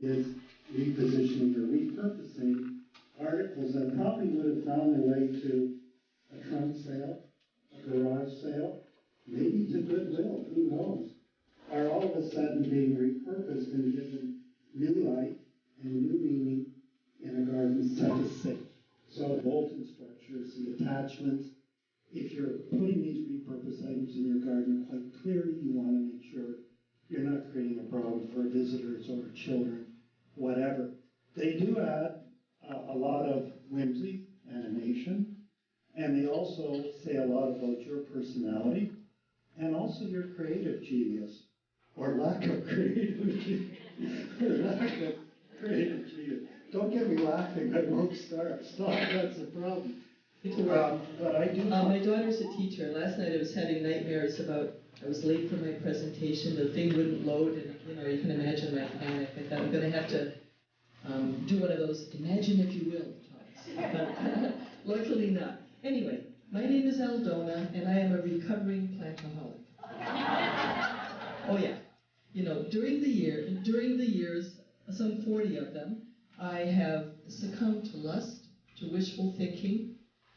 is repositioning or repurposing articles that probably would have found their way to a trunk sale, a garage sale, maybe to Goodwill, who knows, are all of a sudden being repurposed and given new life and new meaning in a garden set aside. So the bolted structures, the attachments, if you're putting these repurposed items in your garden, quite clearly you want to make sure you're not creating a problem for visitors or children, whatever. They do add a lot of whimsy, animation, and they also say a lot about your personality and also your creative genius, or lack of creativity, or lack of creative genius. Don't get me laughing, I won't stop, that's the problem. But I do. My daughter's a teacher. Last night I was having nightmares about, I was late for my presentation, the thing wouldn't load, and you can imagine my panic. I thought I'm going to have to do one of those imagine if you will talks. But luckily not. Anyway, my name is Aldona, and I am a recovering plantaholic. Oh yeah. During the years, some 40 of them, I have succumbed to lust, to wishful thinking,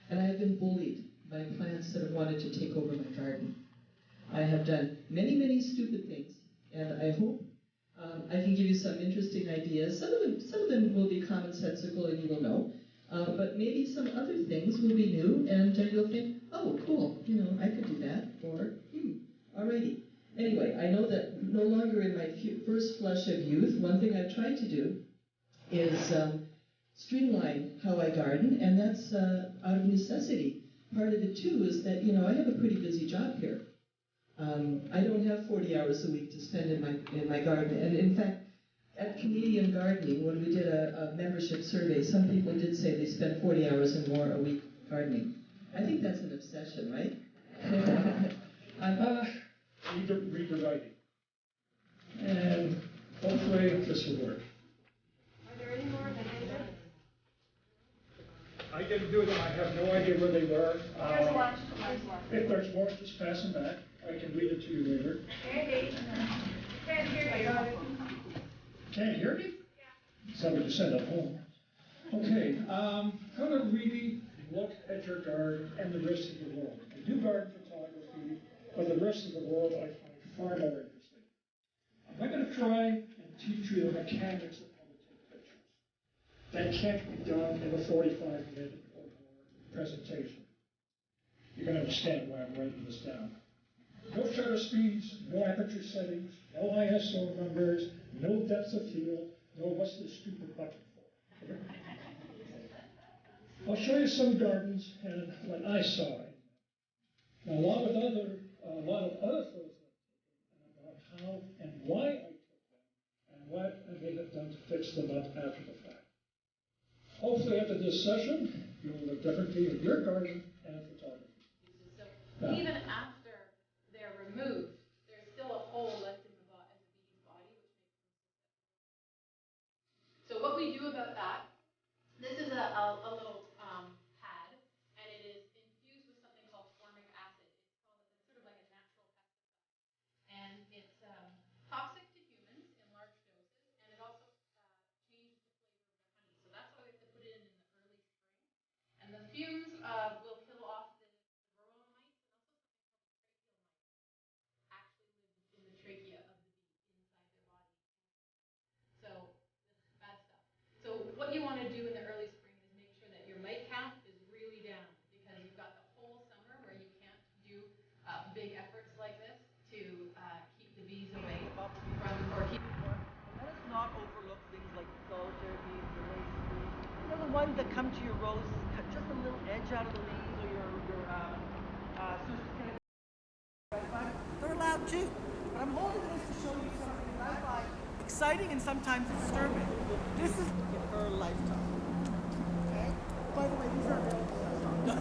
and I have been bullied by plants that have wanted to take over my garden. I have done many, many stupid things, and I hope I can give you some interesting ideas. Some of them will be commonsensical and you will know, but maybe some other things will be new, and you'll think, oh, cool, I could do that, or, alrighty. Anyway, I know that no longer in my first flush of youth, one thing I've tried to do is streamline how I garden, and that's out of necessity. Part of it, too, is that, I have a pretty busy job here. I don't have 40 hours a week to spend in my garden. And in fact, at Canadian Gardening, when we did a membership survey, some people did say they spend 40 hours and more a week gardening. I think that's an obsession, right? Read the writing. And hopefully this will work. Are there any more than David? I didn't do them. I have no idea where they were. There's one. If there's more, just pass them back. I can read it to you later. Andy, can't hear you. Can't hear me? Yeah. Somebody just said at home. Okay, how to really look at your garden and the rest of the world. I do garden photography, but the rest of the world I find far more interesting. I'm going to try and teach you the mechanics of how to take pictures. That can't be done in a 45-minute or more presentation. You're going to understand why I'm writing this down. No shutter speeds, no aperture settings, no ISO numbers, no depth of field, no what's this stupid button for. Okay? I'll show you some gardens and what I saw. Now, a lot of other photos about how and why I took them and what I may have done to fix them up after the fact. Hopefully, after this session, you will look differently at your garden and photography. So even after they're removed, there's still a hole left in the bee's body, which makes them susceptible. So what we do about that, this is a little pad, and it is infused with something called formic acid. It's sort of like a natural pesticide, and it's toxic to humans in large doses, and it also changes the flavor of the honey. So that's why we have to put it in the early spring, and the fumes will kill off the varroa mites and also something called the tracheal mites. Actually live in the trachea of the bee inside their body. So bad stuff. So what you want to do in the early spring is make sure that your mite count is really down, because you've got the whole summer where you can't do big efforts like this to keep the bees away from, or keep them warm. Let us not overlook things like solitary bees, the lace bees. The ones that come to your roses, cut just a little edge out of the leaves, or your they're allowed too. But I'm holding this to show you something that I find exciting and sometimes disturbing. This is her lifetime. Okay? By the way, these are so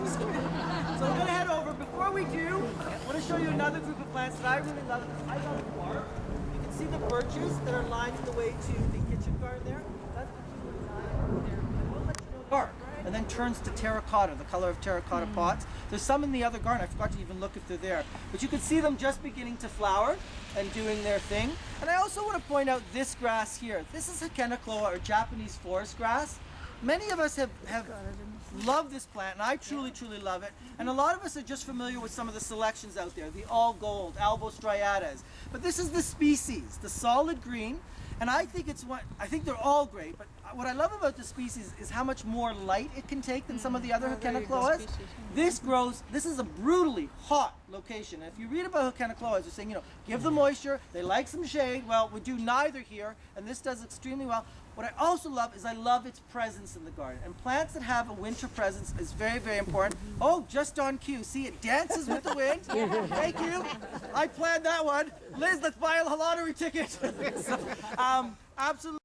we're going to head over. Before we do, I want to show you another group of plants that I really love. I love bark. You can see the birches that are lining the way to the kitchen garden there. That's particularly nice there. We'll let you know bark. and then turns to terracotta, the color of terracotta pots. There's some in the other garden. I forgot to even look if they're there. But you can see them just beginning to flower and doing their thing. And I also want to point out this grass here. This is Hakenakloa, or Japanese forest grass. Many of us have loved this plant, and I truly, truly love it. And a lot of us are just familiar with some of the selections out there, the all gold, albostriatas. But this is the species, the solid green. And I think I think they're all great, but what I love about the species is how much more light it can take than some of the other Hakenakloas. This is a brutally hot location. And if you read about Hakenakloas, they're saying, give them moisture, they like some shade. Well, we do neither here, and this does extremely well. What I also love is I love its presence in the garden. And plants that have a winter presence is very, very important. Oh, just on cue. See, it dances with the wind. Thank you. I planned that one. Liz, let's buy a lottery ticket. Absolutely.